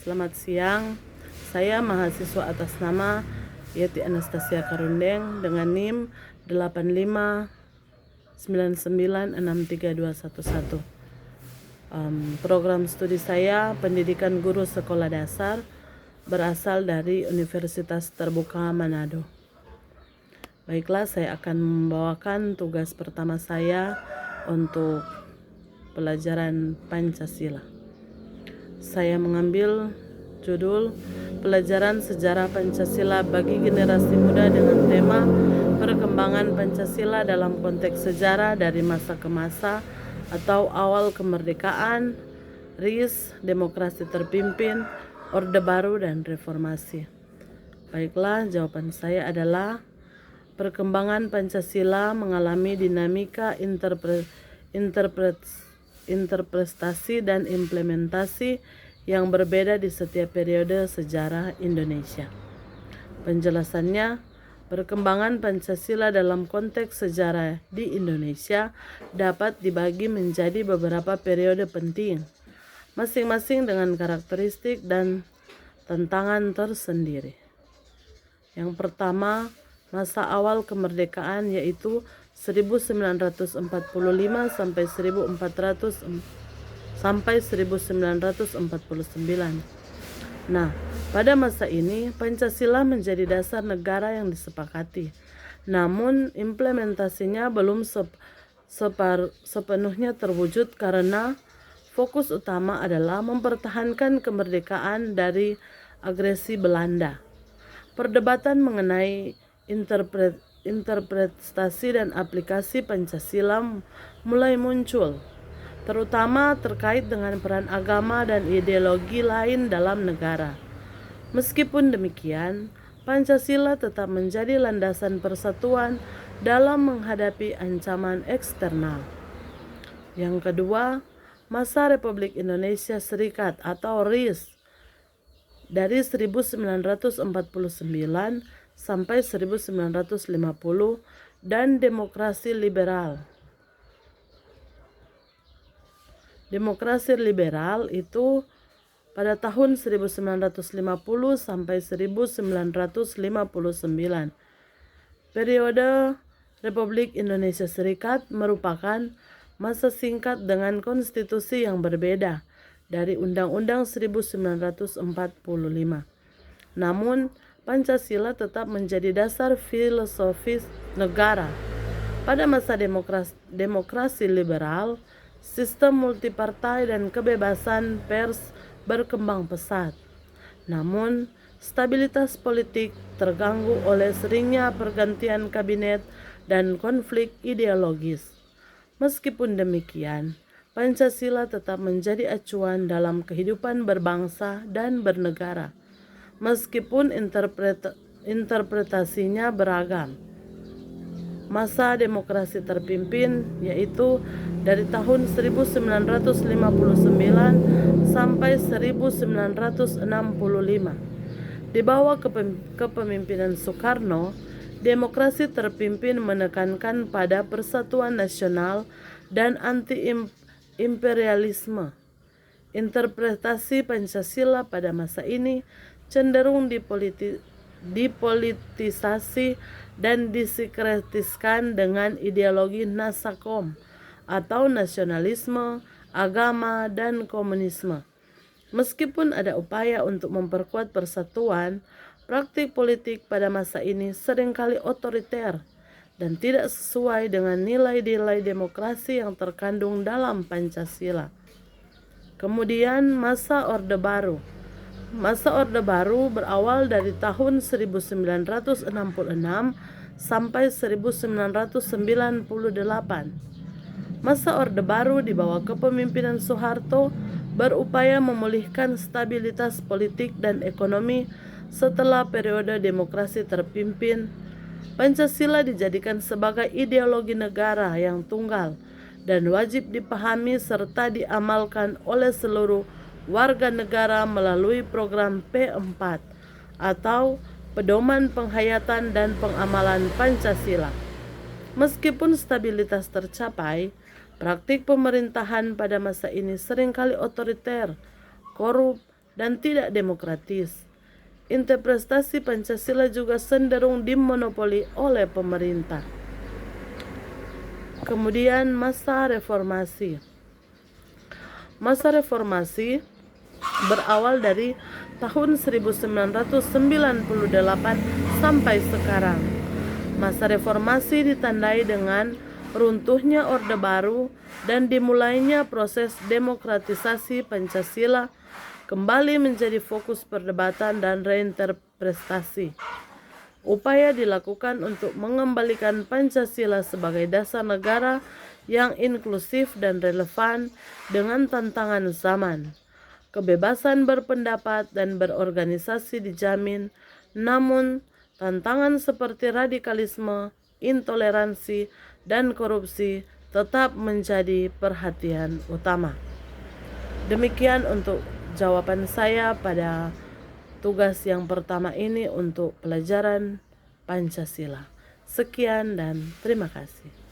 Selamat siang, saya mahasiswa atas nama Yeti Anastasia Karundeng dengan NIM 8599632111. Program studi saya pendidikan guru sekolah dasar berasal dari Universitas Terbuka Manado. Baiklah, saya akan membawakan tugas pertama saya untuk pelajaran Pancasila. Saya mengambil judul Pelajaran Sejarah Pancasila bagi Generasi Muda dengan tema Perkembangan Pancasila dalam konteks sejarah dari masa ke masa atau awal kemerdekaan, RIS, demokrasi terpimpin, Orde Baru, dan reformasi. Baiklah, jawaban saya adalah perkembangan Pancasila mengalami dinamika interpretasi dan implementasi yang berbeda di setiap periode sejarah Indonesia. Penjelasannya, perkembangan Pancasila dalam konteks sejarah di Indonesia dapat dibagi menjadi beberapa periode penting, masing-masing dengan karakteristik dan tantangan tersendiri. Yang pertama, masa awal kemerdekaan, yaitu 1945 sampai 1949. Nah, pada masa ini Pancasila menjadi dasar negara yang disepakati. Namun implementasinya belum sepenuhnya terwujud karena fokus utama adalah mempertahankan kemerdekaan dari agresi Belanda. Perdebatan mengenai interpretasi dan aplikasi Pancasila mulai muncul, terutama terkait dengan peran agama dan ideologi lain dalam negara. Meskipun demikian, Pancasila tetap menjadi landasan persatuan dalam menghadapi ancaman eksternal. Yang kedua, masa Republik Indonesia Serikat atau RIS dari 1949 sampai 1950 dan demokrasi liberal. Demokrasi liberal itu pada tahun 1950 sampai 1959. Periode Republik Indonesia Serikat merupakan masa singkat dengan konstitusi yang berbeda dari Undang-Undang 1945. Namun, Pancasila tetap menjadi dasar filosofis negara. Pada masa demokrasi liberal, sistem multipartai dan kebebasan pers berkembang pesat. Namun, stabilitas politik terganggu oleh seringnya pergantian kabinet dan konflik ideologis. Meskipun demikian, Pancasila tetap menjadi acuan dalam kehidupan berbangsa dan bernegara, meskipun interpretasinya beragam. Masa demokrasi terpimpin, yaitu dari tahun 1959 sampai 1965. Di bawah kepemimpinan Soekarno, demokrasi terpimpin menekankan pada persatuan nasional dan anti-imperialisme. Interpretasi Pancasila pada masa ini cenderung dipolitisasi dan disikretiskan dengan ideologi Nasakom atau nasionalisme, agama, dan komunisme. Meskipun ada upaya untuk memperkuat persatuan, praktik politik pada masa ini seringkali otoriter dan tidak sesuai dengan nilai-nilai demokrasi yang terkandung dalam Pancasila. Kemudian masa Orde Baru. Masa Orde Baru berawal dari tahun 1966 sampai 1998. Masa Orde Baru di bawah kepemimpinan Soeharto berupaya memulihkan stabilitas politik dan ekonomi setelah periode demokrasi terpimpin. Pancasila dijadikan sebagai ideologi negara yang tunggal dan wajib dipahami serta diamalkan oleh seluruh warga negara melalui program P4 atau Pedoman Penghayatan dan Pengamalan Pancasila. Meskipun stabilitas tercapai, praktik pemerintahan pada masa ini seringkali otoriter, korup, dan tidak demokratis. Interpretasi Pancasila juga cenderung dimonopoli oleh pemerintah. Kemudian masa reformasi. Masa reformasi berawal dari tahun 1998 sampai sekarang. Masa reformasi ditandai dengan runtuhnya Orde Baru dan dimulainya proses demokratisasi Pancasila kembali menjadi fokus perdebatan dan reinterpretasi. Upaya dilakukan untuk mengembalikan Pancasila sebagai dasar negara yang inklusif dan relevan dengan tantangan zaman. Kebebasan berpendapat dan berorganisasi dijamin, namun tantangan seperti radikalisme, intoleransi, dan korupsi tetap menjadi perhatian utama. Demikian untuk jawaban saya pada tugas yang pertama ini untuk pelajaran Pancasila. Sekian dan terima kasih.